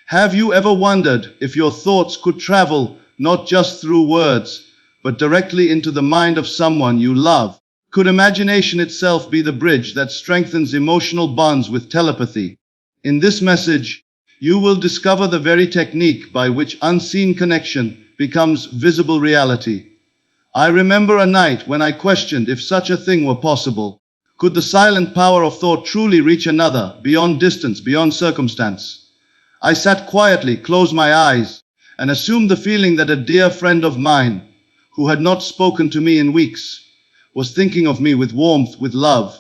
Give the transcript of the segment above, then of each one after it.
Have you ever wondered if your thoughts could travel not just through words, but directly into the mind of someone you love? Could imagination itself be the bridge that strengthens emotional bonds with telepathy? In this message, you will discover the very technique by which unseen connection becomes visible reality. I remember a night when I questioned if such a thing were possible. Could the silent power of thought truly reach another, beyond distance, beyond circumstance? I sat quietly, closed my eyes, and assumed the feeling that a dear friend of mine, who had not spoken to me in weeks, was thinking of me with warmth, with love.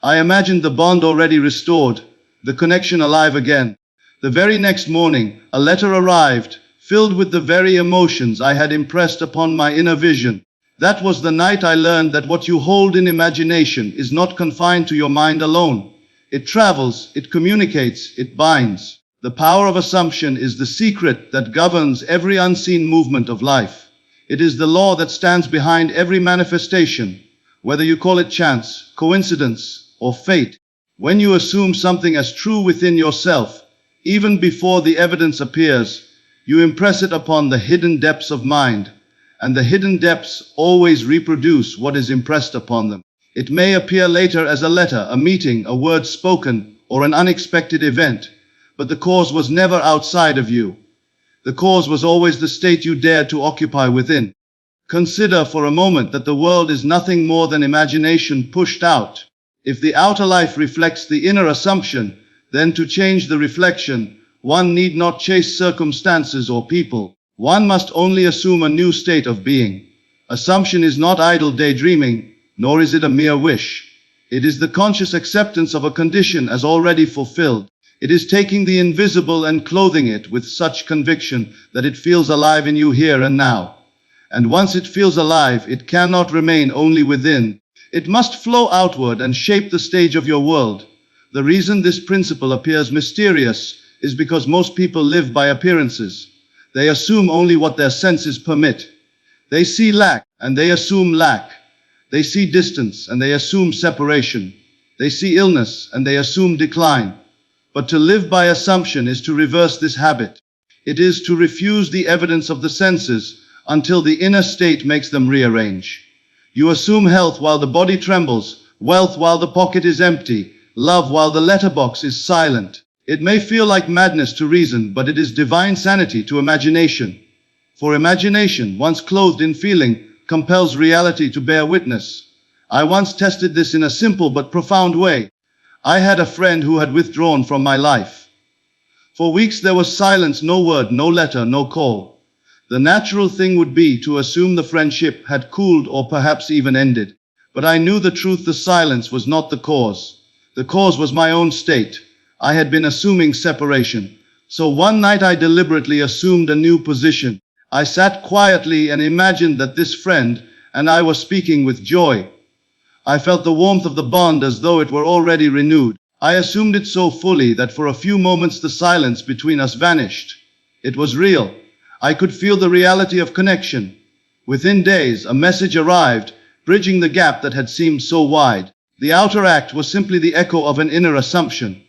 I imagined the bond already restored, the connection alive again. The very next morning, a letter arrived, filled with the very emotions I had impressed upon my inner vision. That was the night I learned that what you hold in imagination is not confined to your mind alone. It travels, it communicates, it binds. The power of assumption is the secret that governs every unseen movement of life. It is the law that stands behind every manifestation, whether you call it chance, coincidence, or fate. When you assume something as true within yourself, even before the evidence appears, you impress it upon the hidden depths of mind, and the hidden depths always reproduce what is impressed upon them. It may appear later as a letter, a meeting, a word spoken, or an unexpected event, but the cause was never outside of you. The cause was always the state you dared to occupy within. Consider for a moment that the world is nothing more than imagination pushed out. If the outer life reflects the inner assumption, then to change the reflection, one need not chase circumstances or people. One must only assume a new state of being. Assumption is not idle daydreaming, nor is it a mere wish. It is the conscious acceptance of a condition as already fulfilled. It is taking the invisible and clothing it with such conviction that it feels alive in you here and now. And once it feels alive, it cannot remain only within. It must flow outward and shape the stage of your world. The reason this principle appears mysterious is because most people live by appearances. They assume only what their senses permit. They see lack, and they assume lack. They see distance, and they assume separation. They see illness, and they assume decline. But to live by assumption is to reverse this habit. It is to refuse the evidence of the senses until the inner state makes them rearrange. You assume health while the body trembles, wealth while the pocket is empty, love while the letterbox is silent. It may feel like madness to reason, but it is divine sanity to imagination. For imagination, once clothed in feeling, compels reality to bear witness. I once tested this in a simple but profound way. I had a friend who had withdrawn from my life. For weeks there was silence, no word, no letter, no call. The natural thing would be to assume the friendship had cooled or perhaps even ended. But I knew the truth: the silence was not the cause. The cause was my own state. I had been assuming separation. So one night I deliberately assumed a new position. I sat quietly and imagined that this friend and I were speaking with joy. I felt the warmth of the bond as though it were already renewed. I assumed it so fully that for a few moments the silence between us vanished. It was real. I could feel the reality of connection. Within days, a message arrived, bridging the gap that had seemed so wide. The outer act was simply the echo of an inner assumption.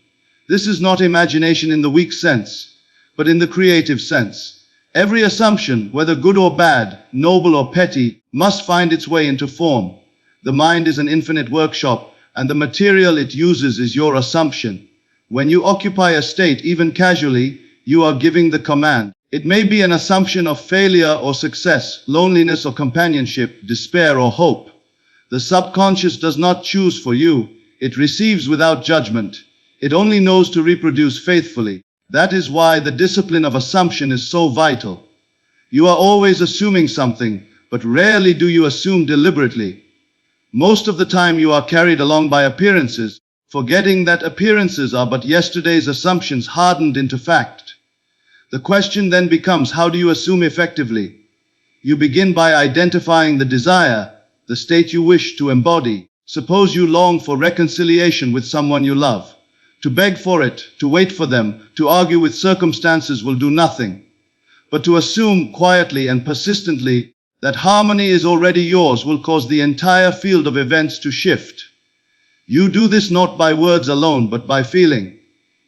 This is not imagination in the weak sense, but in the creative sense. Every assumption, whether good or bad, noble or petty, must find its way into form. The mind is an infinite workshop, and the material it uses is your assumption. When you occupy a state, even casually, you are giving the command. It may be an assumption of failure or success, loneliness or companionship, despair or hope. The subconscious does not choose for you. It receives without judgment. It only knows to reproduce faithfully. That is why the discipline of assumption is so vital. You are always assuming something, but rarely do you assume deliberately. Most of the time you are carried along by appearances, forgetting that appearances are but yesterday's assumptions hardened into fact. The question then becomes, how do you assume effectively? You begin by identifying the desire, the state you wish to embody. Suppose you long for reconciliation with someone you love. To beg for it, to wait for them, to argue with circumstances will do nothing. But to assume quietly and persistently that harmony is already yours will cause the entire field of events to shift. You do this not by words alone, but by feeling.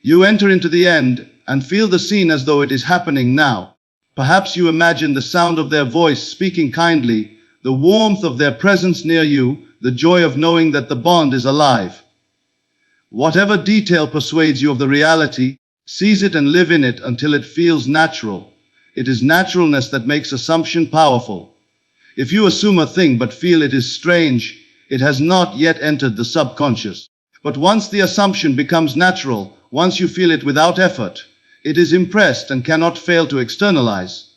You enter into the end, and feel the scene as though it is happening now. Perhaps you imagine the sound of their voice speaking kindly, the warmth of their presence near you, the joy of knowing that the bond is alive. Whatever detail persuades you of the reality, seize it and live in it until it feels natural. It is naturalness that makes assumption powerful. If you assume a thing but feel it is strange, it has not yet entered the subconscious. But once the assumption becomes natural, once you feel it without effort, it is impressed and cannot fail to externalize.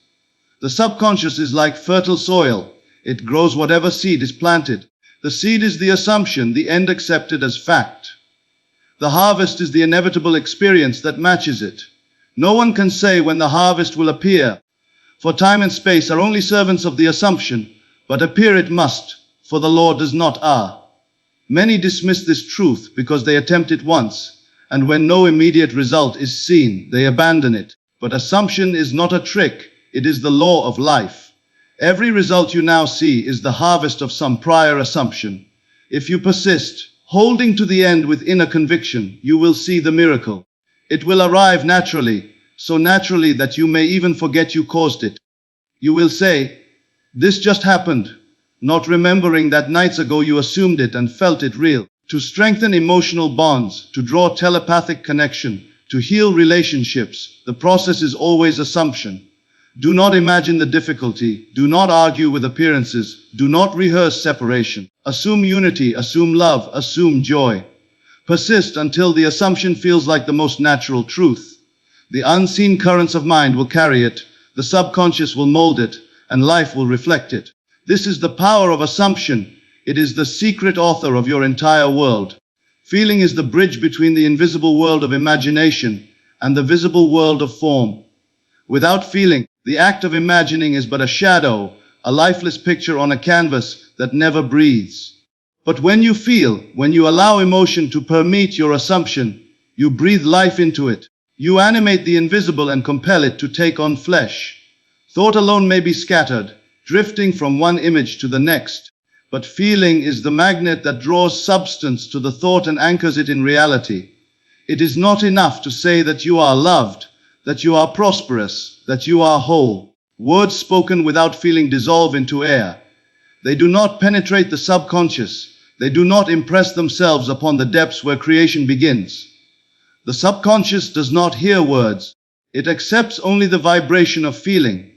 The subconscious is like fertile soil. It grows whatever seed is planted. The seed is the assumption, the end accepted as fact. The harvest is the inevitable experience that matches it. No one can say when the harvest will appear, for time and space are only servants of the assumption, but appear it must, for the Lord does not err. Many dismiss this truth because they attempt it once, and when no immediate result is seen, they abandon it. But assumption is not a trick, it is the law of life. Every result you now see is the harvest of some prior assumption. If you persist, holding to the end with inner conviction, you will see the miracle. It will arrive naturally, so naturally that you may even forget you caused it. You will say, "This just happened," not remembering that nights ago you assumed it and felt it real. To strengthen emotional bonds, to draw telepathic connection, to heal relationships, the process is always assumption. Do not imagine the difficulty, do not argue with appearances, do not rehearse separation. Assume unity, assume love, assume joy. Persist until the assumption feels like the most natural truth. The unseen currents of mind will carry it, the subconscious will mold it, and life will reflect it. This is the power of assumption. It is the secret author of your entire world. Feeling is the bridge between the invisible world of imagination and the visible world of form. Without feeling, the act of imagining is but a shadow, a lifeless picture on a canvas that never breathes. But when you feel, when you allow emotion to permeate your assumption, you breathe life into it. You animate the invisible and compel it to take on flesh. Thought alone may be scattered, drifting from one image to the next. But feeling is the magnet that draws substance to the thought and anchors it in reality. It is not enough to say that you are loved, that you are prosperous, that you are whole. Words spoken without feeling dissolve into air. They do not penetrate the subconscious. They do not impress themselves upon the depths where creation begins. The subconscious does not hear words. It accepts only the vibration of feeling.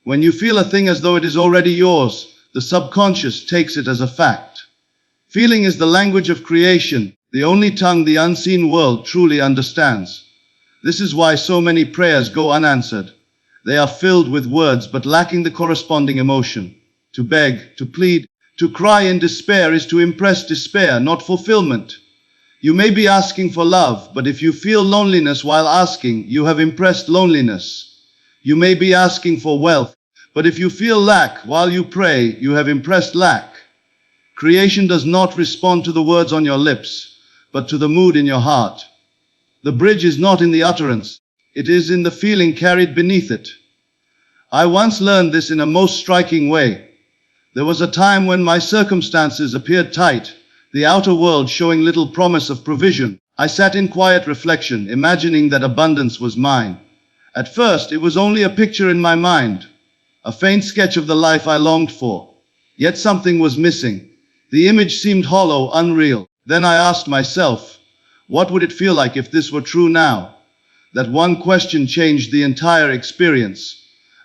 When you feel a thing as though it is already yours, the subconscious takes it as a fact. Feeling is the language of creation, the only tongue the unseen world truly understands. This is why so many prayers go unanswered. They are filled with words but lacking the corresponding emotion. To beg, to plead, to cry in despair is to impress despair, not fulfillment. You may be asking for love, but if you feel loneliness while asking, you have impressed loneliness. You may be asking for wealth, but if you feel lack while you pray, you have impressed lack. Creation does not respond to the words on your lips, but to the mood in your heart. The bridge is not in the utterance, it is in the feeling carried beneath it. I once learned this in a most striking way. There was a time when my circumstances appeared tight, the outer world showing little promise of provision. I sat in quiet reflection, imagining that abundance was mine. At first, it was only a picture in my mind, a faint sketch of the life I longed for. Yet something was missing. The image seemed hollow, unreal. Then I asked myself, what would it feel like if this were true now? That one question changed the entire experience.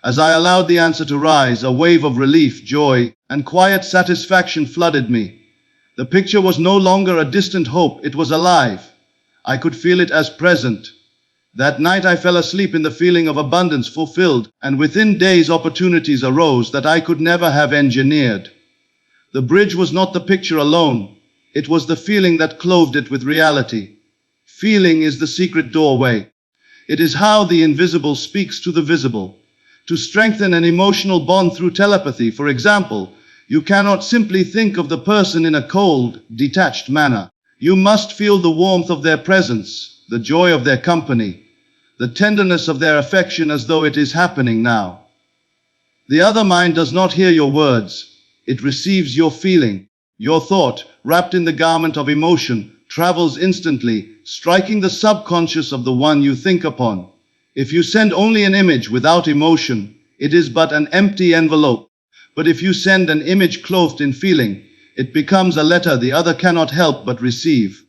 As I allowed the answer to rise, a wave of relief, joy, and quiet satisfaction flooded me. The picture was no longer a distant hope, it was alive. I could feel it as present. That night I fell asleep in the feeling of abundance fulfilled, and within days opportunities arose that I could never have engineered. The bridge was not the picture alone, it was the feeling that clothed it with reality. Feeling is the secret doorway. It is how the invisible speaks to the visible. To strengthen an emotional bond through telepathy, for example, you cannot simply think of the person in a cold, detached manner. You must feel the warmth of their presence, the joy of their company, the tenderness of their affection as though it is happening now. The other mind does not hear your words. It receives your feeling. Your thought, wrapped in the garment of emotion, travels instantly, striking the subconscious of the one you think upon. If you send only an image without emotion, it is but an empty envelope. But if you send an image clothed in feeling, it becomes a letter the other cannot help but receive.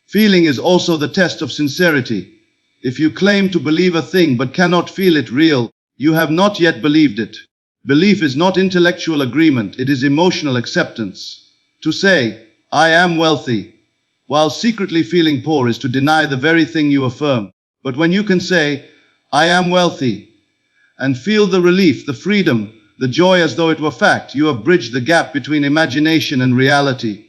Feeling is also the test of sincerity. If you claim to believe a thing but cannot feel it real, you have not yet believed it. Belief is not intellectual agreement, it is emotional acceptance. To say, I am wealthy, while secretly feeling poor is to deny the very thing you affirm. But when you can say, I am wealthy, and feel the relief, the freedom, the joy as though it were fact, you have bridged the gap between imagination and reality.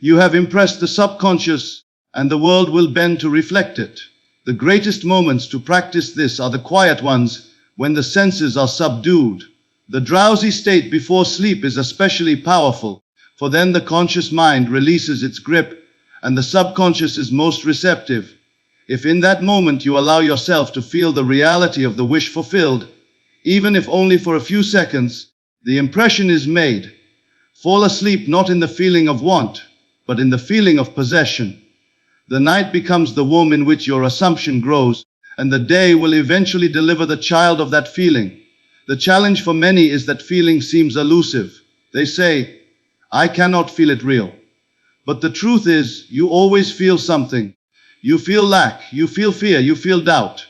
You have impressed the subconscious, and the world will bend to reflect it. The greatest moments to practice this are the quiet ones, when the senses are subdued. The drowsy state before sleep is especially powerful, for then the conscious mind releases its grip, and the subconscious is most receptive. If in that moment you allow yourself to feel the reality of the wish fulfilled, even if only for a few seconds, the impression is made. Fall asleep not in the feeling of want, but in the feeling of possession. The night becomes the womb in which your assumption grows, and the day will eventually deliver the child of that feeling. The challenge for many is that feeling seems elusive. They say, I cannot feel it real. But the truth is, you always feel something. You feel lack, you feel fear, you feel doubt.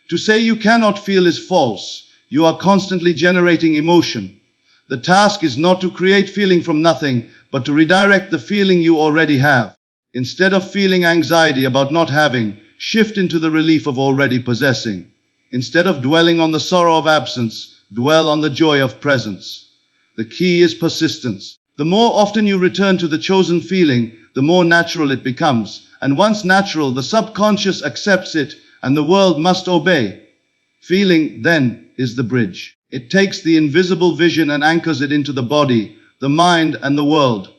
To say you cannot feel is false. You are constantly generating emotion. The task is not to create feeling from nothing, but to redirect the feeling you already have. Instead of feeling anxiety about not having, shift into the relief of already possessing. Instead of dwelling on the sorrow of absence, dwell on the joy of presence. The key is persistence. The more often you return to the chosen feeling, the more natural it becomes. And once natural, the subconscious accepts it, and the world must obey. Feeling, then, is the bridge. It takes the invisible vision and anchors it into the body, the mind, and the world.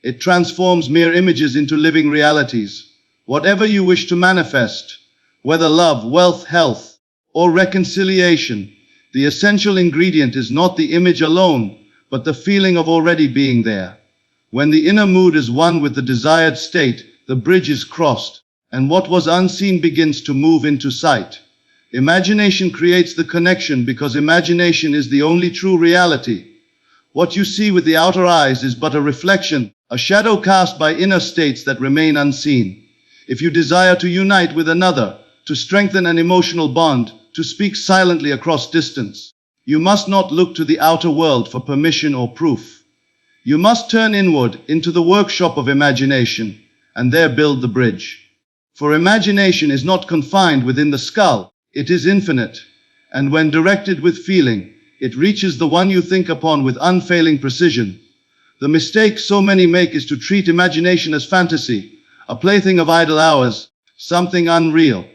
It transforms mere images into living realities. Whatever you wish to manifest, whether love, wealth, health, or reconciliation, the essential ingredient is not the image alone, but the feeling of already being there. When the inner mood is one with the desired state, the bridge is crossed, and what was unseen begins to move into sight. Imagination creates the connection because imagination is the only true reality. What you see with the outer eyes is but a reflection, a shadow cast by inner states that remain unseen. If you desire to unite with another, to strengthen an emotional bond, to speak silently across distance, you must not look to the outer world for permission or proof. You must turn inward into the workshop of imagination, and there build the bridge. For imagination is not confined within the skull, it is infinite, and when directed with feeling, it reaches the one you think upon with unfailing precision. The mistake so many make is to treat imagination as fantasy, a plaything of idle hours, something unreal.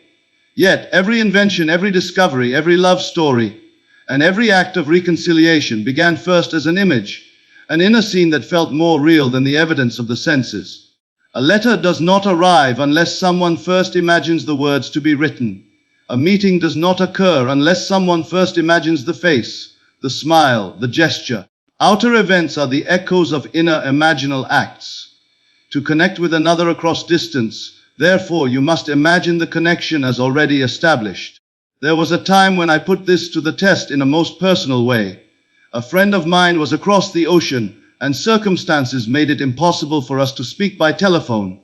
Yet every invention, every discovery, every love story, and every act of reconciliation began first as an image, an inner scene that felt more real than the evidence of the senses. A letter does not arrive unless someone first imagines the words to be written. A meeting does not occur unless someone first imagines the face, the smile, the gesture. Outer events are the echoes of inner imaginal acts. To connect with another across distance, therefore, you must imagine the connection as already established. There was a time when I put this to the test in a most personal way. A friend of mine was across the ocean, and circumstances made it impossible for us to speak by telephone.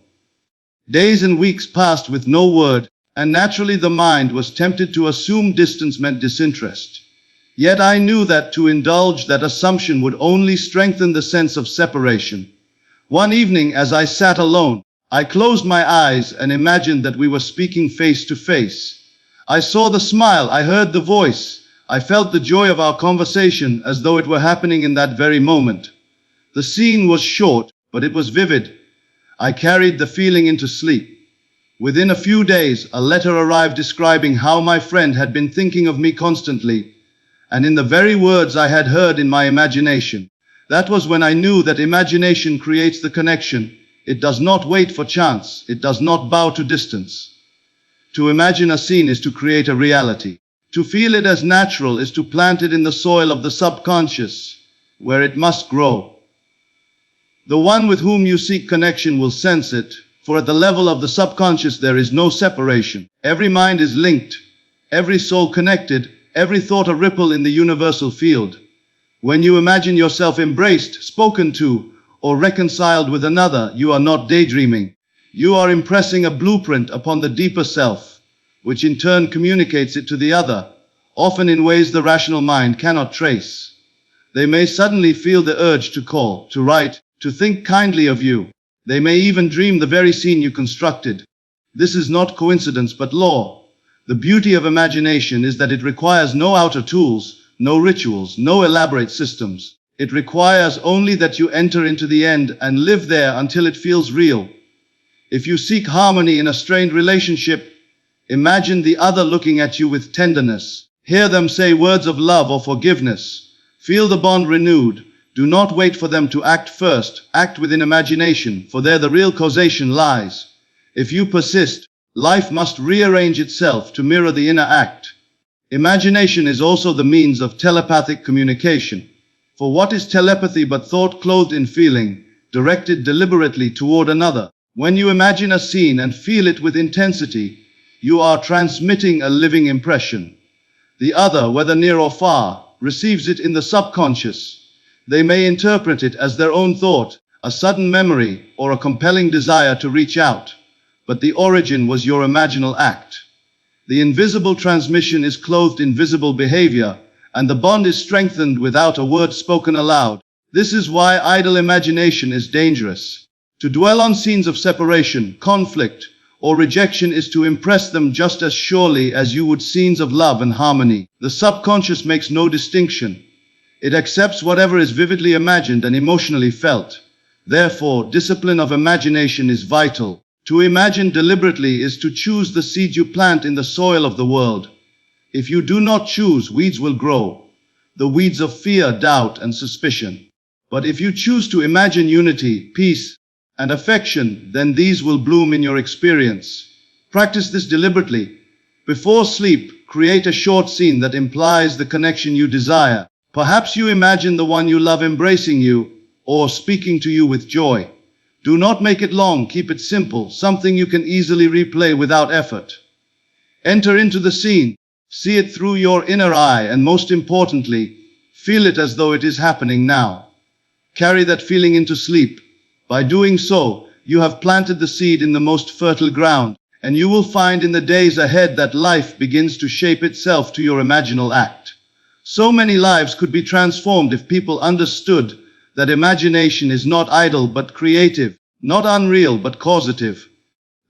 Days and weeks passed with no word, and naturally the mind was tempted to assume distance meant disinterest. Yet I knew that to indulge that assumption would only strengthen the sense of separation. One evening, as I sat alone, I closed my eyes and imagined that we were speaking face to face. I saw the smile, I heard the voice, I felt the joy of our conversation as though it were happening in that very moment. The scene was short, but it was vivid. I carried the feeling into sleep. Within a few days, a letter arrived describing how my friend had been thinking of me constantly, and in the very words I had heard in my imagination. That was when I knew that imagination creates the connection. It does not wait for chance. It does not bow to distance. To imagine a scene is to create a reality. To feel it as natural is to plant it in the soil of the subconscious, where it must grow. The one with whom you seek connection will sense it, for at the level of the subconscious there is no separation. Every mind is linked. every soul connected, every thought a ripple in the universal field. When you imagine yourself embraced, spoken to, or reconciled with another, you are not daydreaming. You are impressing a blueprint upon the deeper self, which in turn communicates it to the other, often in ways the rational mind cannot trace. They may suddenly feel the urge to call, to write, to think kindly of you. They may even dream the very scene you constructed. This is not coincidence but law. The beauty of imagination is that it requires no outer tools, no rituals, no elaborate systems. It requires only that you enter into the end and live there until it feels real. If you seek harmony in a strained relationship, imagine the other looking at you with tenderness. Hear them say words of love or forgiveness. Feel the bond renewed. Do not wait for them to act first. Act within imagination, for there the real causation lies. If you persist, life must rearrange itself to mirror the inner act. Imagination is also the means of telepathic communication. For what is telepathy but thought clothed in feeling, directed deliberately toward another? When you imagine a scene and feel it with intensity, you are transmitting a living impression. The other, whether near or far, receives it in the subconscious. They may interpret it as their own thought, a sudden memory, or a compelling desire to reach out. But the origin was your imaginal act. The invisible transmission is clothed in visible behavior, and the bond is strengthened without a word spoken aloud. This is why idle imagination is dangerous. To dwell on scenes of separation, conflict, or rejection is to impress them just as surely as you would scenes of love and harmony. The subconscious makes no distinction. It accepts whatever is vividly imagined and emotionally felt. Therefore, discipline of imagination is vital. To imagine deliberately is to choose the seed you plant in the soil of the world. If you do not choose, weeds will grow. The weeds of fear, doubt, and suspicion. But if you choose to imagine unity, peace, and affection, then these will bloom in your experience. Practice this deliberately. Before sleep, create a short scene that implies the connection you desire. Perhaps you imagine the one you love embracing you, or speaking to you with joy. Do not make it long, keep it simple, something you can easily replay without effort. Enter into the scene, see it through your inner eye, and most importantly, feel it as though it is happening now. Carry that feeling into sleep. By doing so, you have planted the seed in the most fertile ground, and you will find in the days ahead that life begins to shape itself to your imaginal act. So many lives could be transformed if people understood that imagination is not idle but creative, not unreal but causative.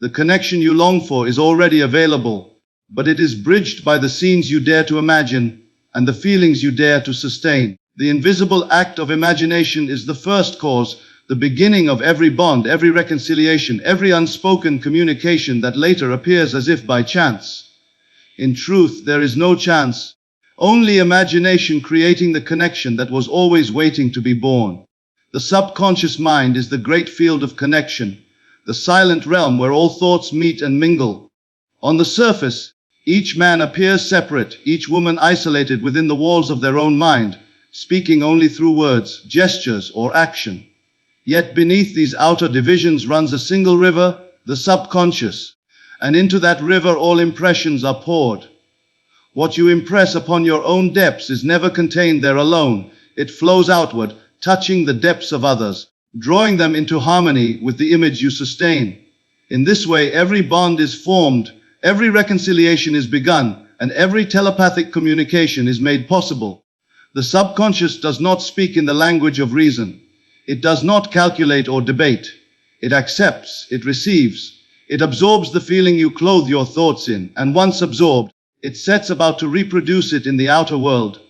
The connection you long for is already available, but it is bridged by the scenes you dare to imagine and the feelings you dare to sustain. The invisible act of imagination is the first cause, the beginning of every bond, every reconciliation, every unspoken communication that later appears as if by chance. In truth, there is no chance. Only imagination creating the connection that was always waiting to be born. The subconscious mind is the great field of connection, the silent realm where all thoughts meet and mingle. On the surface, each man appears separate, each woman isolated within the walls of their own mind, speaking only through words, gestures, or action. Yet beneath these outer divisions runs a single river, the subconscious, and into that river all impressions are poured. What you impress upon your own depths is never contained there alone. It flows outward, touching the depths of others, drawing them into harmony with the image you sustain. In this way, every bond is formed, every reconciliation is begun, and every telepathic communication is made possible. The subconscious does not speak in the language of reason. It does not calculate or debate. It accepts, it receives. It absorbs the feeling you clothe your thoughts in, and once absorbed, it sets about to reproduce it in the outer world.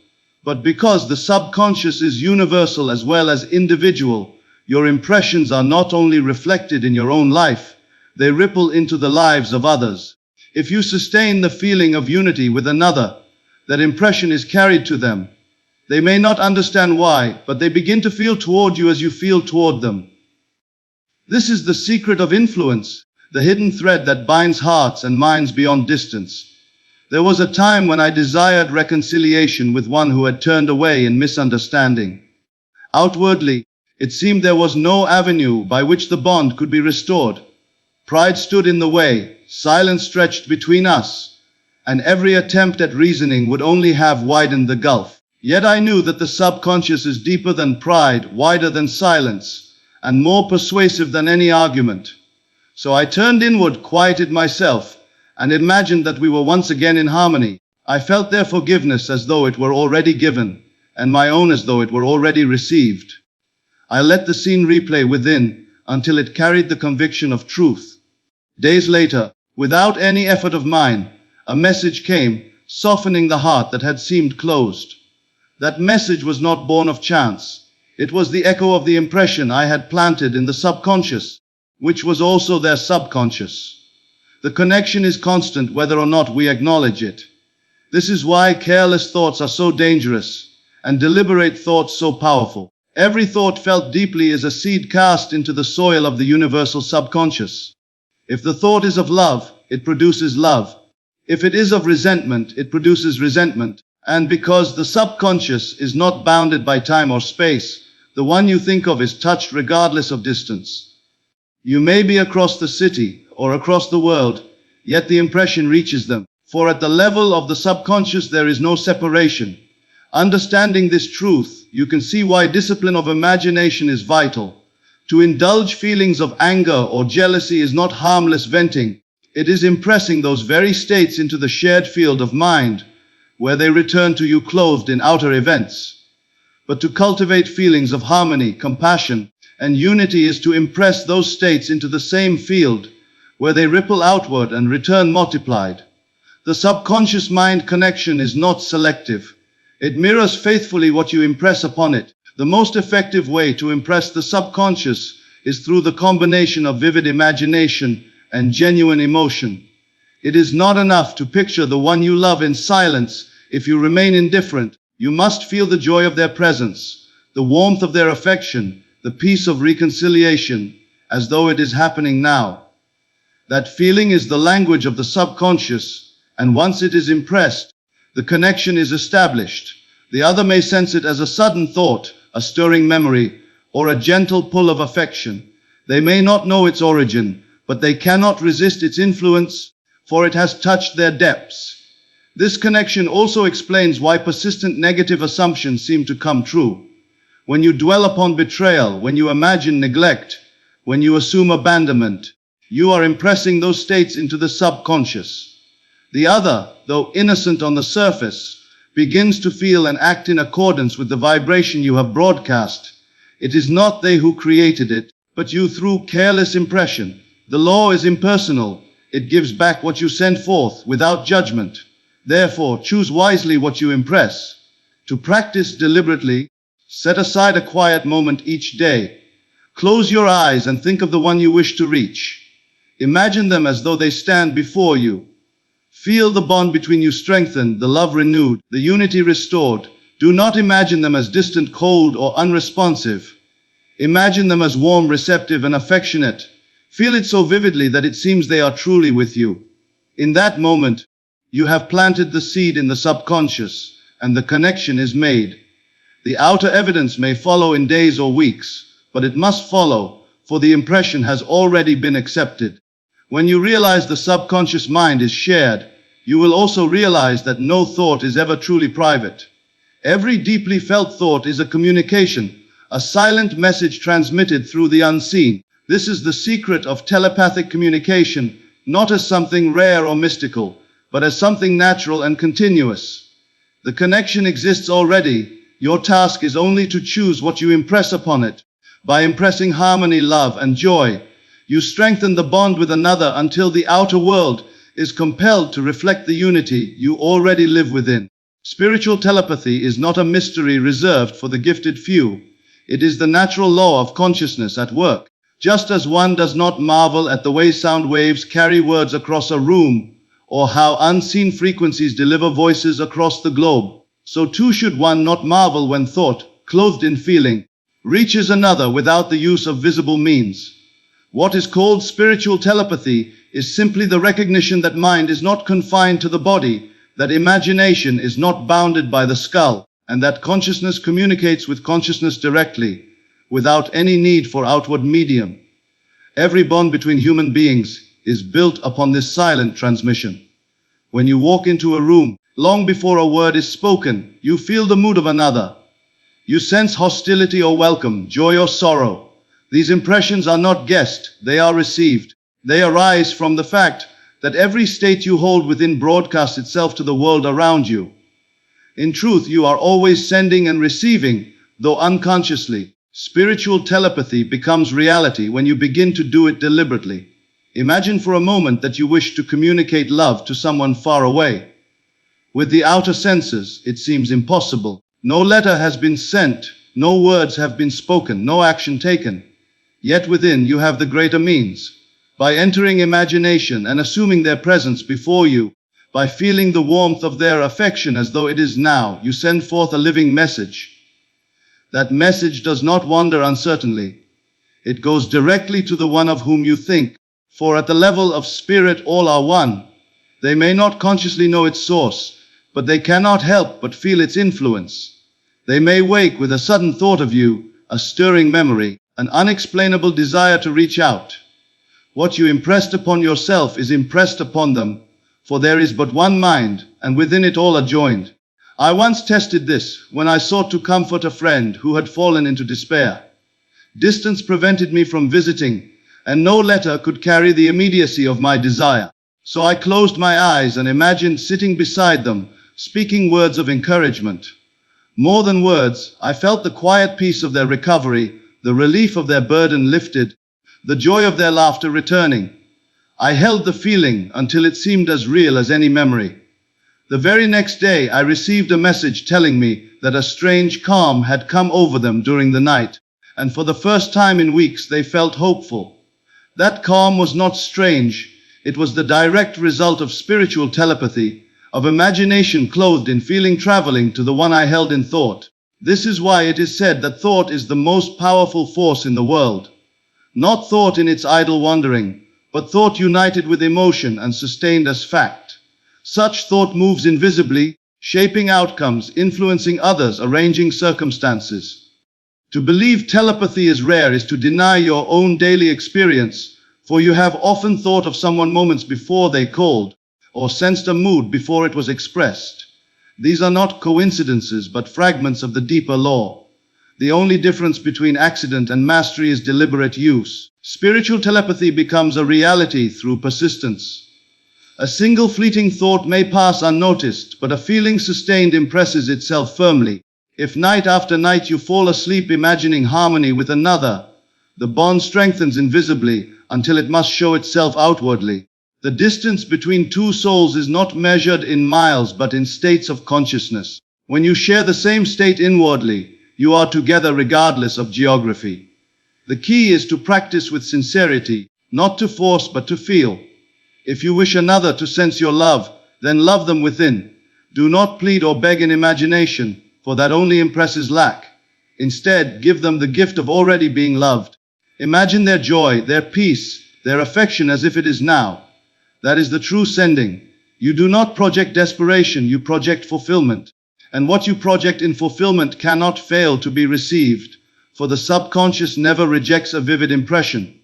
But because the subconscious is universal as well as individual, your impressions are not only reflected in your own life, they ripple into the lives of others. If you sustain the feeling of unity with another, that impression is carried to them. They may not understand why, but they begin to feel toward you as you feel toward them. This is the secret of influence, the hidden thread that binds hearts and minds beyond distance. There was a time when I desired reconciliation with one who had turned away in misunderstanding. Outwardly, it seemed there was no avenue by which the bond could be restored. Pride stood in the way, silence stretched between us, and every attempt at reasoning would only have widened the gulf. Yet I knew that the subconscious is deeper than pride, wider than silence, and more persuasive than any argument. So I turned inward, quieted myself, and imagined that we were once again in harmony. I felt their forgiveness as though it were already given, and my own as though it were already received. I let the scene replay within until it carried the conviction of truth. Days later, without any effort of mine, a message came, softening the heart that had seemed closed. That message was not born of chance. It was the echo of the impression I had planted in the subconscious, which was also their subconscious. The connection is constant whether or not we acknowledge it. This is why careless thoughts are so dangerous, and deliberate thoughts so powerful. Every thought felt deeply is a seed cast into the soil of the universal subconscious. If the thought is of love, it produces love. If it is of resentment, it produces resentment. And because the subconscious is not bounded by time or space, the one you think of is touched regardless of distance. You may be across the city or across the world, yet the impression reaches them. For at the level of the subconscious there is no separation. Understanding this truth, you can see why discipline of imagination is vital. To indulge feelings of anger or jealousy is not harmless venting. It is impressing those very states into the shared field of mind, where they return to you clothed in outer events. But to cultivate feelings of harmony, compassion, and unity is to impress those states into the same field, where they ripple outward and return multiplied. The subconscious mind connection is not selective. It mirrors faithfully what you impress upon it. The most effective way to impress the subconscious is through the combination of vivid imagination and genuine emotion. It is not enough to picture the one you love in silence. If you remain indifferent, you must feel the joy of their presence, the warmth of their affection, the peace of reconciliation, as though it is happening now. That feeling is the language of the subconscious, and once it is impressed, the connection is established. The other may sense it as a sudden thought, a stirring memory, or a gentle pull of affection. They may not know its origin, but they cannot resist its influence, for it has touched their depths. This connection also explains why persistent negative assumptions seem to come true. When you dwell upon betrayal, when you imagine neglect, when you assume abandonment, you are impressing those states into the subconscious. The other, though innocent on the surface, begins to feel and act in accordance with the vibration you have broadcast. It is not they who created it, but you through careless impression. The law is impersonal. It gives back what you send forth without judgment. Therefore, choose wisely what you impress. To practice deliberately, set aside a quiet moment each day. Close your eyes and think of the one you wish to reach. Imagine them as though they stand before you. Feel the bond between you strengthened, the love renewed, the unity restored. Do not imagine them as distant, cold, or unresponsive. Imagine them as warm, receptive, and affectionate. Feel it so vividly that it seems they are truly with you. In that moment, you have planted the seed in the subconscious, and the connection is made. The outer evidence may follow in days or weeks, but it must follow, for the impression has already been accepted. When you realize the subconscious mind is shared, you will also realize that no thought is ever truly private. Every deeply felt thought is a communication, a silent message transmitted through the unseen. This is the secret of telepathic communication, not as something rare or mystical, but as something natural and continuous. The connection exists already. Your task is only to choose what you impress upon it. By impressing harmony, love, and joy, you strengthen the bond with another until the outer world is compelled to reflect the unity you already live within. Spiritual telepathy is not a mystery reserved for the gifted few. It is the natural law of consciousness at work. Just as one does not marvel at the way sound waves carry words across a room, or how unseen frequencies deliver voices across the globe, so too should one not marvel when thought, clothed in feeling, reaches another without the use of visible means. What is called spiritual telepathy is simply the recognition that mind is not confined to the body, that imagination is not bounded by the skull, and that consciousness communicates with consciousness directly, without any need for outward medium. Every bond between human beings is built upon this silent transmission. When you walk into a room, long before a word is spoken, you feel the mood of another. You sense hostility or welcome, joy or sorrow. These impressions are not guessed, they are received. They arise from the fact that every state you hold within broadcasts itself to the world around you. In truth, you are always sending and receiving, though unconsciously. Spiritual telepathy becomes reality when you begin to do it deliberately. Imagine for a moment that you wish to communicate love to someone far away. With the outer senses, it seems impossible. No letter has been sent, no words have been spoken, no action taken. Yet within you have the greater means. By entering imagination and assuming their presence before you, by feeling the warmth of their affection as though it is now, you send forth a living message. That message does not wander uncertainly. It goes directly to the one of whom you think, for at the level of spirit all are one. They may not consciously know its source, but they cannot help but feel its influence. They may wake with a sudden thought of you, a stirring memory, an unexplainable desire to reach out. What you impressed upon yourself is impressed upon them, for there is but one mind, and within it all are joined. I once tested this when I sought to comfort a friend who had fallen into despair. Distance prevented me from visiting, and no letter could carry the immediacy of my desire. So I closed my eyes and imagined sitting beside them, speaking words of encouragement. More than words, I felt the quiet peace of their recovery, the relief of their burden lifted, the joy of their laughter returning. I held the feeling until it seemed as real as any memory. The very next day I received a message telling me that a strange calm had come over them during the night, and for the first time in weeks they felt hopeful. That calm was not strange, it was the direct result of spiritual telepathy, of imagination clothed in feeling traveling to the one I held in thought. This is why it is said that thought is the most powerful force in the world. Not thought in its idle wandering, but thought united with emotion and sustained as fact. Such thought moves invisibly, shaping outcomes, influencing others, arranging circumstances. To believe telepathy is rare is to deny your own daily experience, for you have often thought of someone moments before they called, or sensed a mood before it was expressed. These are not coincidences, but fragments of the deeper law. The only difference between accident and mastery is deliberate use. Spiritual telepathy becomes a reality through persistence. A single fleeting thought may pass unnoticed, but a feeling sustained impresses itself firmly. If night after night you fall asleep imagining harmony with another, the bond strengthens invisibly until it must show itself outwardly. The distance between two souls is not measured in miles but in states of consciousness. When you share the same state inwardly, you are together regardless of geography. The key is to practice with sincerity, not to force but to feel. If you wish another to sense your love, then love them within. Do not plead or beg in imagination, for that only impresses lack. Instead, give them the gift of already being loved. Imagine their joy, their peace, their affection as if it is now. That is the true sending. You do not project desperation, you project fulfillment. And what you project in fulfillment cannot fail to be received, for the subconscious never rejects a vivid impression.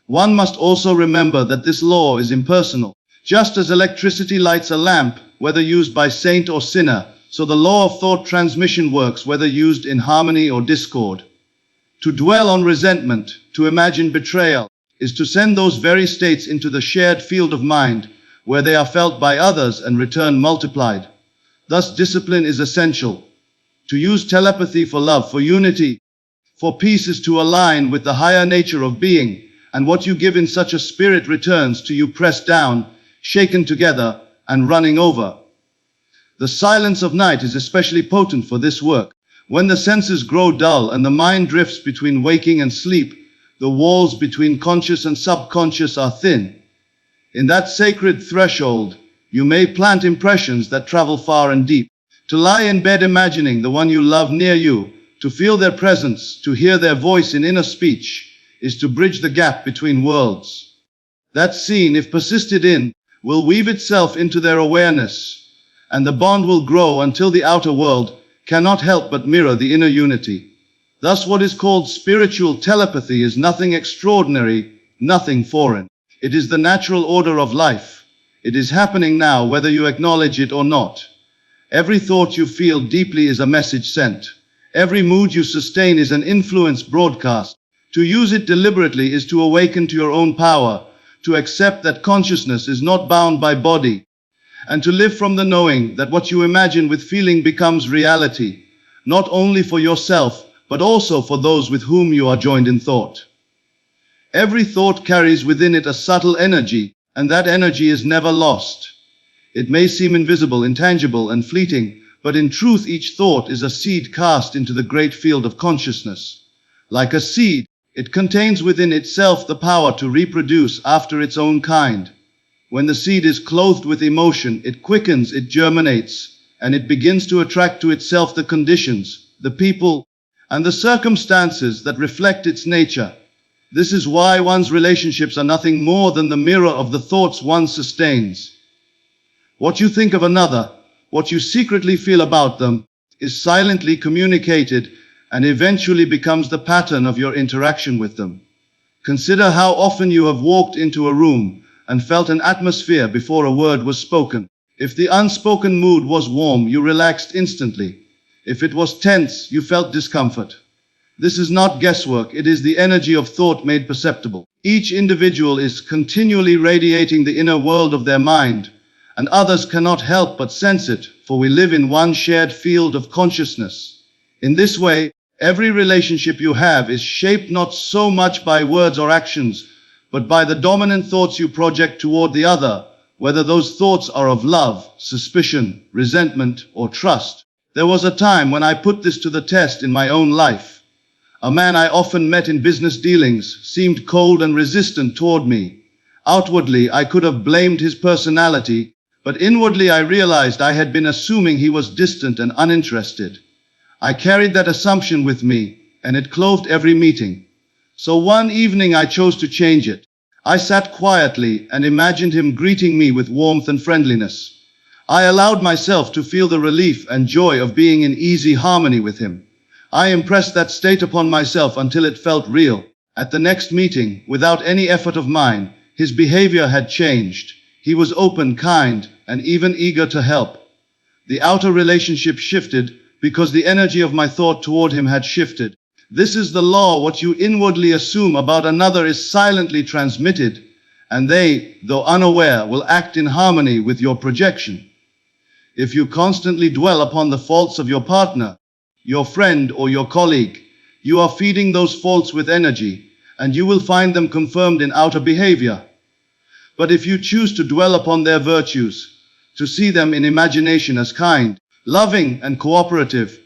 One must also remember that this law is impersonal. Just as electricity lights a lamp, whether used by saint or sinner, so the law of thought transmission works whether used in harmony or discord. To dwell on resentment, to imagine betrayal, is to send those very states into the shared field of mind, where they are felt by others and return multiplied. Thus discipline is essential. To use telepathy for love, for unity, for peace is to align with the higher nature of being, and what you give in such a spirit returns to you pressed down, shaken together, and running over. The silence of night is especially potent for this work. When the senses grow dull and the mind drifts between waking and sleep, the walls between conscious and subconscious are thin. In that sacred threshold, you may plant impressions that travel far and deep. To lie in bed imagining the one you love near you, to feel their presence, to hear their voice in inner speech, is to bridge the gap between worlds. That scene, if persisted in, will weave itself into their awareness, and the bond will grow until the outer world cannot help but mirror the inner unity. Thus what is called spiritual telepathy is nothing extraordinary, nothing foreign. It is the natural order of life. It is happening now, whether you acknowledge it or not. Every thought you feel deeply is a message sent. Every mood you sustain is an influence broadcast. To use it deliberately is to awaken to your own power, to accept that consciousness is not bound by body, and to live from the knowing that what you imagine with feeling becomes reality, not only for yourself, but also for those with whom you are joined in thought. Every thought carries within it a subtle energy, and that energy is never lost. It may seem invisible, intangible, and fleeting, but in truth each thought is a seed cast into the great field of consciousness. Like a seed, it contains within itself the power to reproduce after its own kind. When the seed is clothed with emotion, it quickens, it germinates, and it begins to attract to itself the conditions, the people, and the circumstances that reflect its nature. This is why one's relationships are nothing more than the mirror of the thoughts one sustains. What you think of another, what you secretly feel about them, is silently communicated and eventually becomes the pattern of your interaction with them. Consider how often you have walked into a room and felt an atmosphere before a word was spoken. If the unspoken mood was warm, you relaxed instantly. If it was tense, you felt discomfort. This is not guesswork, it is the energy of thought made perceptible. Each individual is continually radiating the inner world of their mind, and others cannot help but sense it, for we live in one shared field of consciousness. In this way, every relationship you have is shaped not so much by words or actions, but by the dominant thoughts you project toward the other, whether those thoughts are of love, suspicion, resentment, or trust. There was a time when I put this to the test in my own life. A man I often met in business dealings seemed cold and resistant toward me. Outwardly, I could have blamed his personality, but inwardly I realized I had been assuming he was distant and uninterested. I carried that assumption with me, and it clothed every meeting. So one evening I chose to change it. I sat quietly and imagined him greeting me with warmth and friendliness. I allowed myself to feel the relief and joy of being in easy harmony with him. I impressed that state upon myself until it felt real. At the next meeting, without any effort of mine, his behavior had changed. He was open, kind, and even eager to help. The outer relationship shifted because the energy of my thought toward him had shifted. This is the law. What you inwardly assume about another is silently transmitted, and they, though unaware, will act in harmony with your projection. If you constantly dwell upon the faults of your partner, your friend, or your colleague, you are feeding those faults with energy, and you will find them confirmed in outer behavior. But if you choose to dwell upon their virtues, to see them in imagination as kind, loving, and cooperative,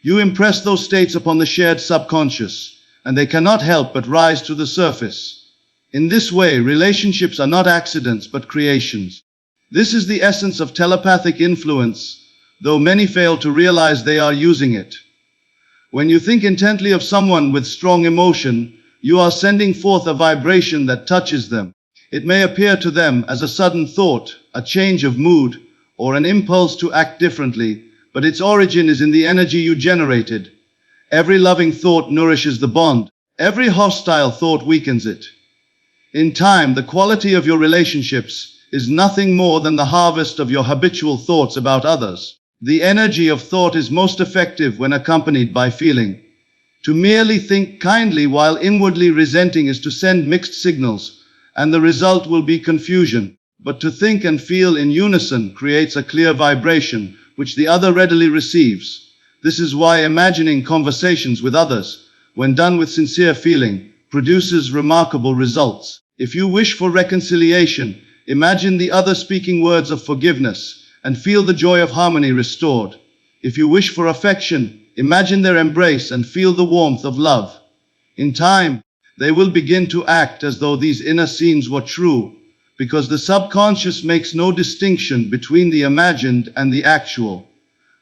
you impress those states upon the shared subconscious, and they cannot help but rise to the surface. In this way, relationships are not accidents but creations. This is the essence of telepathic influence, though many fail to realize they are using it. When you think intently of someone with strong emotion, you are sending forth a vibration that touches them. It may appear to them as a sudden thought, a change of mood, or an impulse to act differently, but its origin is in the energy you generated. Every loving thought nourishes the bond. Every hostile thought weakens it. In time, the quality of your relationships is nothing more than the harvest of your habitual thoughts about others. The energy of thought is most effective when accompanied by feeling. To merely think kindly while inwardly resenting is to send mixed signals, and the result will be confusion. But to think and feel in unison creates a clear vibration, which the other readily receives. This is why imagining conversations with others, when done with sincere feeling, produces remarkable results. If you wish for reconciliation, imagine the other speaking words of forgiveness, and feel the joy of harmony restored. If you wish for affection, imagine their embrace and feel the warmth of love. In time, they will begin to act as though these inner scenes were true, because the subconscious makes no distinction between the imagined and the actual.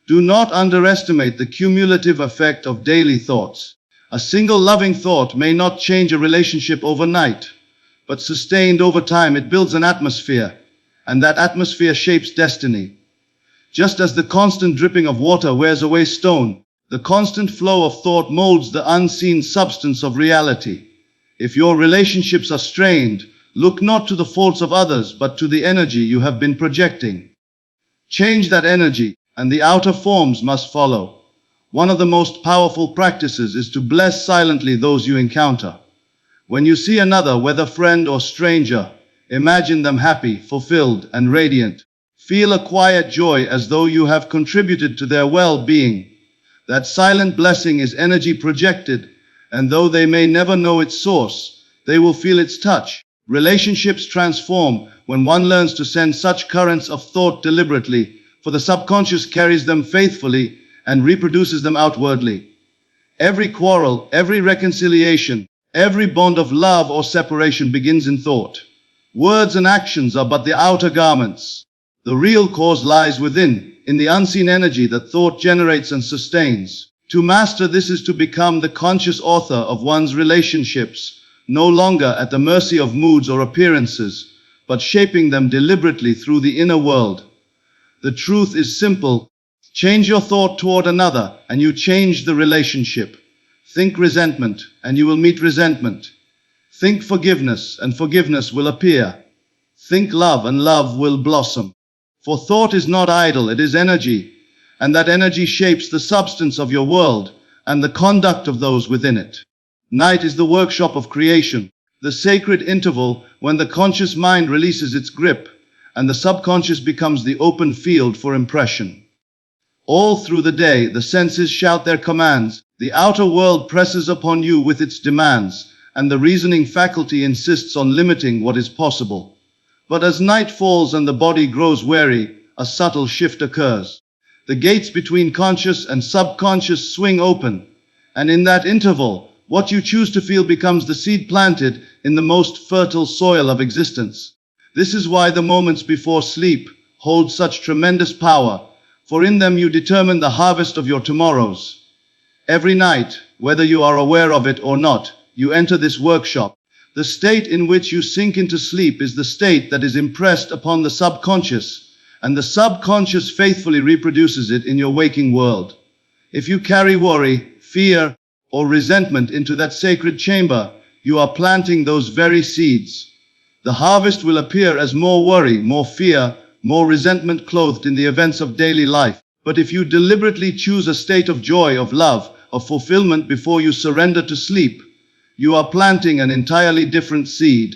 Do not underestimate the cumulative effect of daily thoughts. A single loving thought may not change a relationship overnight, but sustained over time it builds an atmosphere, and that atmosphere shapes destiny. Just as the constant dripping of water wears away stone, the constant flow of thought molds the unseen substance of reality. If your relationships are strained, Look not to the faults of others, but to the energy you have been projecting. Change that energy, and the outer forms must follow. One of the most powerful practices is to bless silently those you encounter. When you see another, whether friend or stranger, imagine them happy, fulfilled, and radiant. Feel a quiet joy as though you have contributed to their well-being. That silent blessing is energy projected, and though they may never know its source, they will feel its touch. Relationships transform when one learns to send such currents of thought deliberately, for the subconscious carries them faithfully and reproduces them outwardly. Every quarrel, every reconciliation, every bond of love or separation begins in thought. Words and actions are but the outer garments. The real cause lies within, in the unseen energy that thought generates and sustains. To master this is to become the conscious author of one's relationships, no longer at the mercy of moods or appearances, but shaping them deliberately through the inner world. The truth is simple. Change your thought toward another, and you change the relationship. Think resentment, and you will meet resentment. Think forgiveness, and forgiveness will appear. Think love, and love will blossom. For thought is not idle, it is energy, and that energy shapes the substance of your world and the conduct of those within it. Night is the workshop of creation, the sacred interval when the conscious mind releases its grip and the subconscious becomes the open field for impression. All through the day, the senses shout their commands, the outer world presses upon you with its demands, and the reasoning faculty insists on limiting what is possible. But as night falls and the body grows weary, a subtle shift occurs. The gates between conscious and subconscious swing open, and in that interval, what you choose to feel becomes the seed planted in the most fertile soil of existence. This is why the moments before sleep hold such tremendous power, for in them you determine the harvest of your tomorrows. Every night, whether you are aware of it or not, you enter this workshop. The state in which you sink into sleep is the state that is impressed upon the subconscious, and the subconscious faithfully reproduces it in your waking world. If you carry worry, fear, or resentment into that sacred chamber, you are planting those very seeds. The harvest will appear as more worry, more fear, more resentment clothed in the events of daily life. But if you deliberately choose a state of joy, of love, of fulfillment before you surrender to sleep, you are planting an entirely different seed,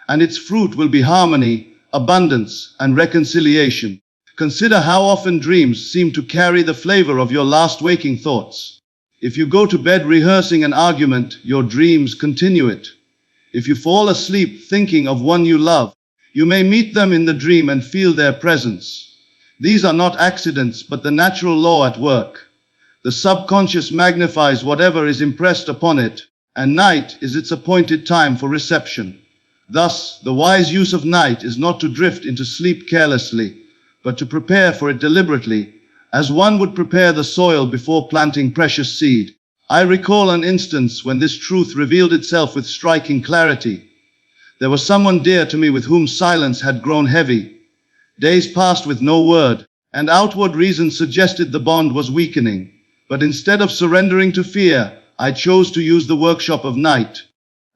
and its fruit will be harmony, abundance, and reconciliation. Consider how often dreams seem to carry the flavor of your last waking thoughts. If you go to bed rehearsing an argument, your dreams continue it. If you fall asleep thinking of one you love, you may meet them in the dream and feel their presence. These are not accidents, but the natural law at work. The subconscious magnifies whatever is impressed upon it, and night is its appointed time for reception. Thus, the wise use of night is not to drift into sleep carelessly, but to prepare for it deliberately, as one would prepare the soil before planting precious seed. I recall an instance when this truth revealed itself with striking clarity. There was someone dear to me with whom silence had grown heavy. Days passed with no word, and outward reason suggested the bond was weakening. But instead of surrendering to fear, I chose to use the workshop of night.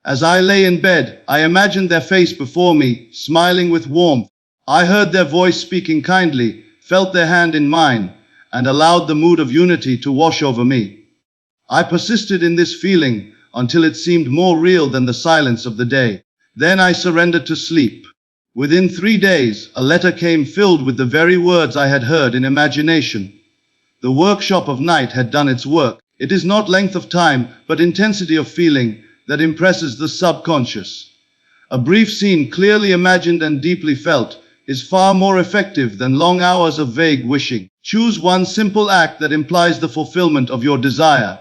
As I lay in bed, I imagined their face before me, smiling with warmth. I heard their voice speaking kindly, felt their hand in mine, and allowed the mood of unity to wash over me. I persisted in this feeling until it seemed more real than the silence of the day. Then I surrendered to sleep. Within 3 days, a letter came filled with the very words I had heard in imagination. The workshop of night had done its work. It is not length of time, but intensity of feeling that impresses the subconscious. A brief scene clearly imagined and deeply felt is far more effective than long hours of vague wishing. Choose one simple act that implies the fulfillment of your desire.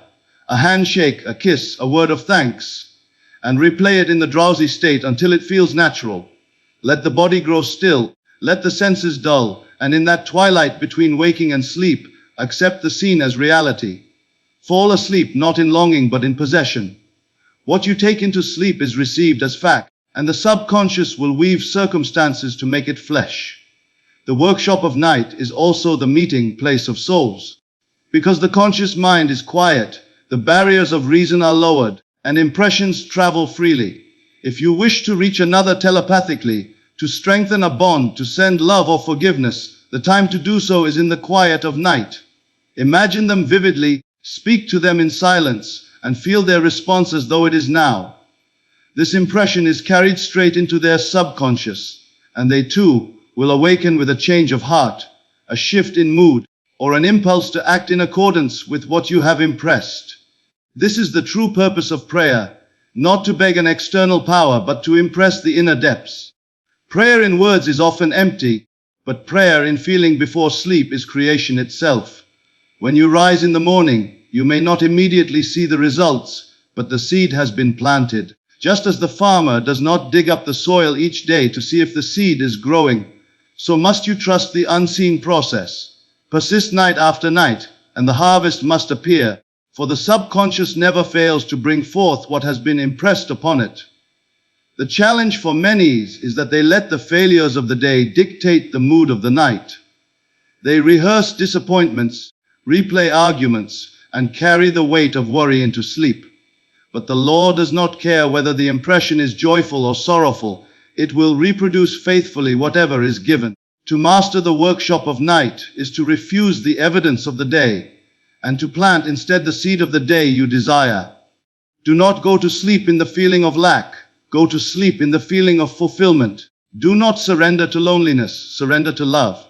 A handshake, a kiss, a word of thanks, and replay it in the drowsy state until it feels natural. Let the body grow still, let the senses dull, and in that twilight between waking and sleep, accept the scene as reality. Fall asleep not in longing but in possession. What you take into sleep is received as fact, and the subconscious will weave circumstances to make it flesh. The workshop of night is also the meeting place of souls. Because the conscious mind is quiet, the barriers of reason are lowered, and impressions travel freely. If you wish to reach another telepathically, to strengthen a bond, to send love or forgiveness, the time to do so is in the quiet of night. Imagine them vividly, speak to them in silence, and feel their response as though it is now. This impression is carried straight into their subconscious, and they too will awaken with a change of heart, a shift in mood, or an impulse to act in accordance with what you have impressed. This is the true purpose of prayer, not to beg an external power, but to impress the inner depths. Prayer in words is often empty, but prayer in feeling before sleep is creation itself. When you rise in the morning, you may not immediately see the results, but the seed has been planted. Just as the farmer does not dig up the soil each day to see if the seed is growing, so must you trust the unseen process. Persist night after night, and the harvest must appear, for the subconscious never fails to bring forth what has been impressed upon it. The challenge for many is that they let the failures of the day dictate the mood of the night. They rehearse disappointments, replay arguments, and carry the weight of worry into sleep. But the law does not care whether the impression is joyful or sorrowful. It will reproduce faithfully whatever is given. To master the workshop of night is to refuse the evidence of the day, and to plant instead the seed of the day you desire. Do not go to sleep in the feeling of lack. Go to sleep in the feeling of fulfillment. Do not surrender to loneliness. Surrender to love.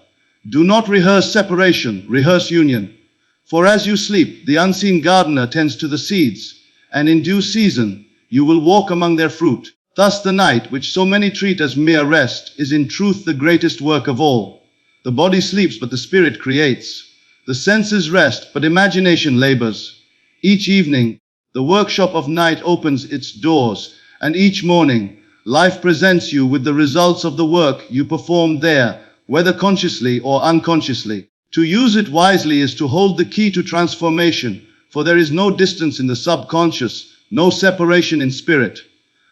Do not rehearse separation. Rehearse union. For as you sleep, the unseen gardener tends to the seeds, and in due season you will walk among their fruit. Thus the night, which so many treat as mere rest, is in truth the greatest work of all. The body sleeps, but the spirit creates. The senses rest, but imagination labors. Each evening, the workshop of night opens its doors, and each morning, life presents you with the results of the work you performed there, whether consciously or unconsciously. To use it wisely is to hold the key to transformation, for there is no distance in the subconscious, no separation in spirit.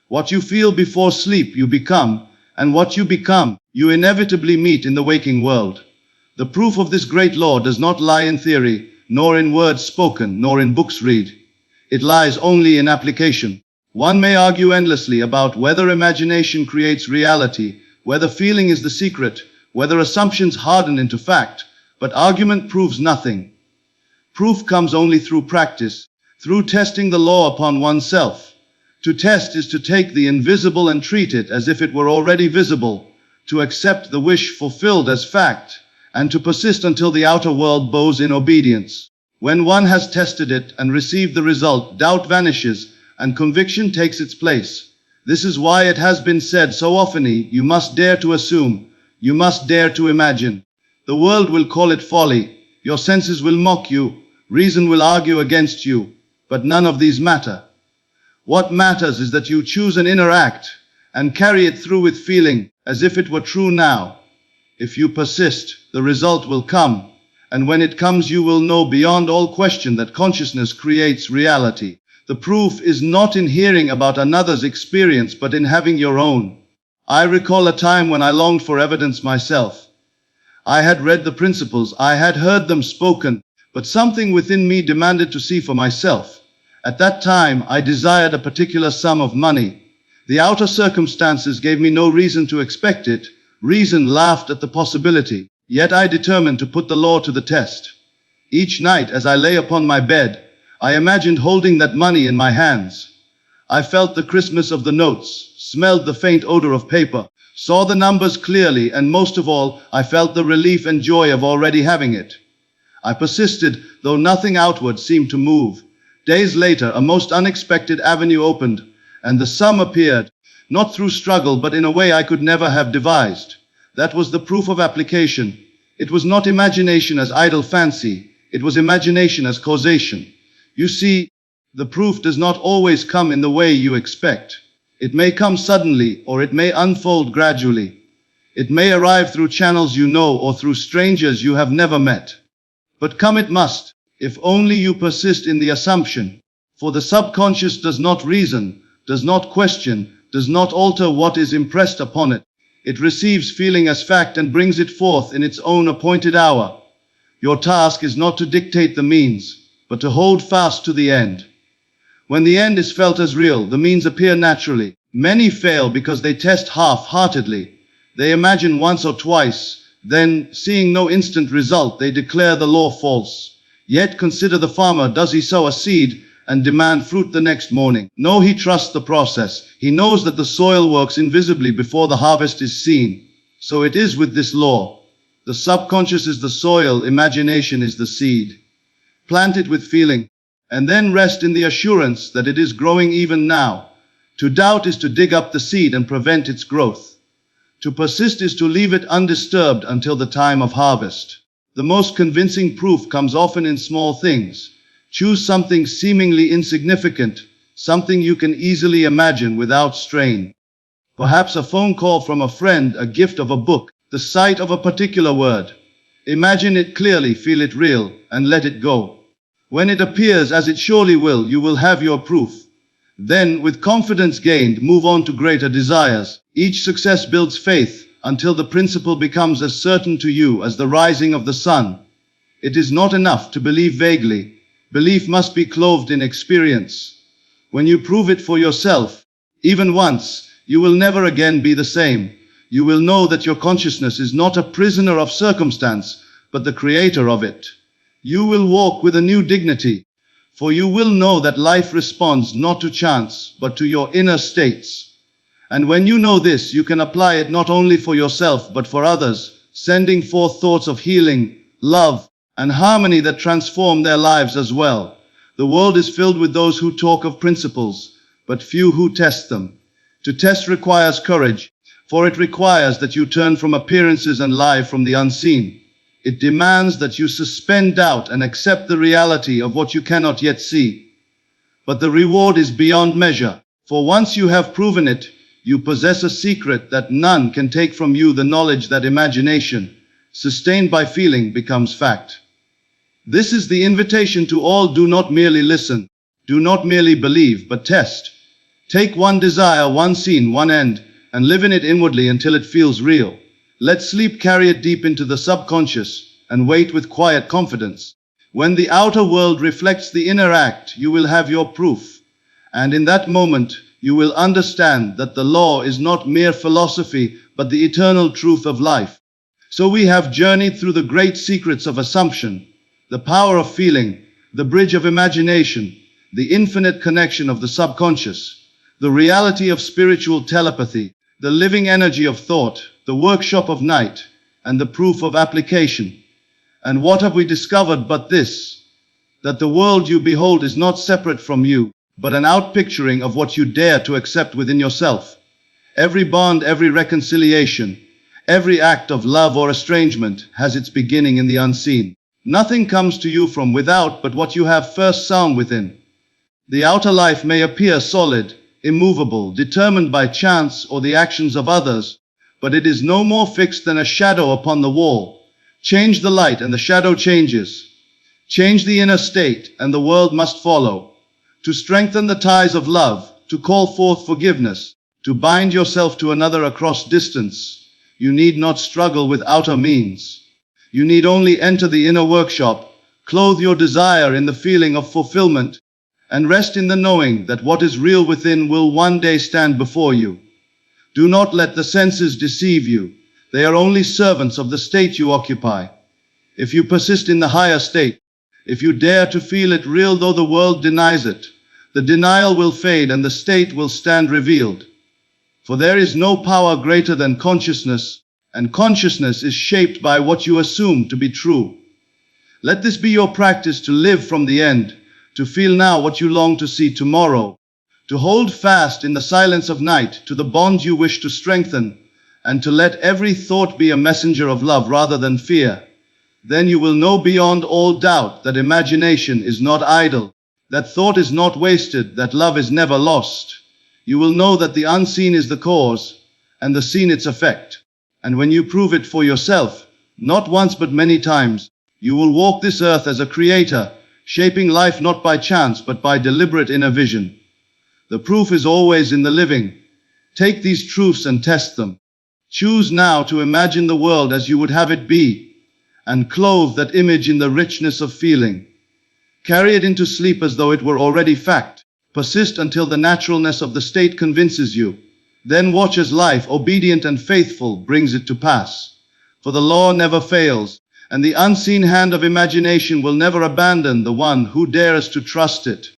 What you feel before sleep you become, and what you become, you inevitably meet in the waking world. The proof of this great law does not lie in theory, nor in words spoken, nor in books read. It lies only in application. One may argue endlessly about whether imagination creates reality, whether feeling is the secret, whether assumptions harden into fact, but argument proves nothing. Proof comes only through practice, through testing the law upon oneself. To test is to take the invisible and treat it as if it were already visible, to accept the wish fulfilled as fact, and to persist until the outer world bows in obedience. When one has tested it and received the result, doubt vanishes, and conviction takes its place. This is why it has been said so often, you must dare to assume, you must dare to imagine. The world will call it folly, your senses will mock you, reason will argue against you, but none of these matter. What matters is that you choose an inner act, and carry it through with feeling, as if it were true now. If you persist, the result will come, and when it comes you will know beyond all question that consciousness creates reality. The proof is not in hearing about another's experience, but in having your own. I recall a time when I longed for evidence myself. I had read the principles, I had heard them spoken, but something within me demanded to see for myself. At that time, I desired a particular sum of money. The outer circumstances gave me no reason to expect it. Reason laughed at the possibility. Yet I determined to put the law to the test. Each night, as I lay upon my bed, I imagined holding that money in my hands. I felt the crispness of the notes, smelled the faint odor of paper, saw the numbers clearly, and most of all, I felt the relief and joy of already having it. I persisted, though nothing outward seemed to move. Days later, a most unexpected avenue opened, and the sum appeared, not through struggle, but in a way I could never have devised. That was the proof of application. It was not imagination as idle fancy, it was imagination as causation. You see, the proof does not always come in the way you expect. It may come suddenly, or it may unfold gradually. It may arrive through channels you know, or through strangers you have never met. But come it must, if only you persist in the assumption. For the subconscious does not reason, does not question, does not alter what is impressed upon it. It receives feeling as fact and brings it forth in its own appointed hour. Your task is not to dictate the means, but to hold fast to the end. When the end is felt as real, the means appear naturally. Many fail because they test half-heartedly. They imagine once or twice, then, seeing no instant result, they declare the law false. Yet consider the farmer. Does he sow a seed and demand fruit the next morning? No, he trusts the process. He knows that the soil works invisibly before the harvest is seen. So it is with this law. The subconscious is the soil, imagination is the seed. Plant it with feeling, and then rest in the assurance that it is growing even now. To doubt is to dig up the seed and prevent its growth. To persist is to leave it undisturbed until the time of harvest. The most convincing proof comes often in small things. Choose something seemingly insignificant, something you can easily imagine without strain. Perhaps a phone call from a friend, a gift of a book, the sight of a particular word. Imagine it clearly, feel it real, and let it go. When it appears, as it surely will, you will have your proof. Then, with confidence gained, move on to greater desires. Each success builds faith, until the principle becomes as certain to you as the rising of the sun. It is not enough to believe vaguely. Belief must be clothed in experience. When you prove it for yourself, even once, you will never again be the same. You will know that your consciousness is not a prisoner of circumstance, but the creator of it. You will walk with a new dignity, for you will know that life responds not to chance, but to your inner states. And when you know this, you can apply it not only for yourself, but for others, sending forth thoughts of healing, love, and harmony that transform their lives as well. The world is filled with those who talk of principles, but few who test them. To test requires courage, for it requires that you turn from appearances and live from the unseen. It demands that you suspend doubt and accept the reality of what you cannot yet see. But the reward is beyond measure, for once you have proven it, you possess a secret that none can take from you, the knowledge that imagination, sustained by feeling, becomes fact. This is the invitation to all. Do not merely listen, do not merely believe, but test. Take one desire, one scene, one end, and live in it inwardly until it feels real. Let sleep carry it deep into the subconscious, and wait with quiet confidence. When the outer world reflects the inner act, you will have your proof. And in that moment, you will understand that the law is not mere philosophy, but the eternal truth of life. So we have journeyed through the great secrets of assumption, the power of feeling, the bridge of imagination, the infinite connection of the subconscious, the reality of spiritual telepathy, the living energy of thought, the workshop of night, and the proof of application. And what have we discovered but this? That the world you behold is not separate from you, but an outpicturing of what you dare to accept within yourself. Every bond, every reconciliation, every act of love or estrangement has its beginning in the unseen. Nothing comes to you from without but what you have first sown within. The outer life may appear solid, immovable, determined by chance or the actions of others, but it is no more fixed than a shadow upon the wall. Change the light and the shadow changes. Change the inner state and the world must follow. To strengthen the ties of love, to call forth forgiveness, to bind yourself to another across distance, you need not struggle with outer means. You need only enter the inner workshop, clothe your desire in the feeling of fulfillment, and rest in the knowing that what is real within will one day stand before you. Do not let the senses deceive you. They are only servants of the state you occupy. If you persist in the higher state, if you dare to feel it real though the world denies it, the denial will fade and the state will stand revealed. For there is no power greater than consciousness, and consciousness is shaped by what you assume to be true. Let this be your practice, to live from the end, to feel now what you long to see tomorrow, to hold fast in the silence of night to the bonds you wish to strengthen, and to let every thought be a messenger of love rather than fear. Then you will know beyond all doubt that imagination is not idle, that thought is not wasted, that love is never lost. You will know that the unseen is the cause, and the seen its effect. And when you prove it for yourself, not once but many times, you will walk this earth as a creator, shaping life not by chance but by deliberate inner vision. The proof is always in the living. Take these truths and test them. Choose now to imagine the world as you would have it be, and clothe that image in the richness of feeling. Carry it into sleep as though it were already fact. Persist until the naturalness of the state convinces you. Then watch as life, obedient and faithful, brings it to pass. For the law never fails, and the unseen hand of imagination will never abandon the one who dares to trust it.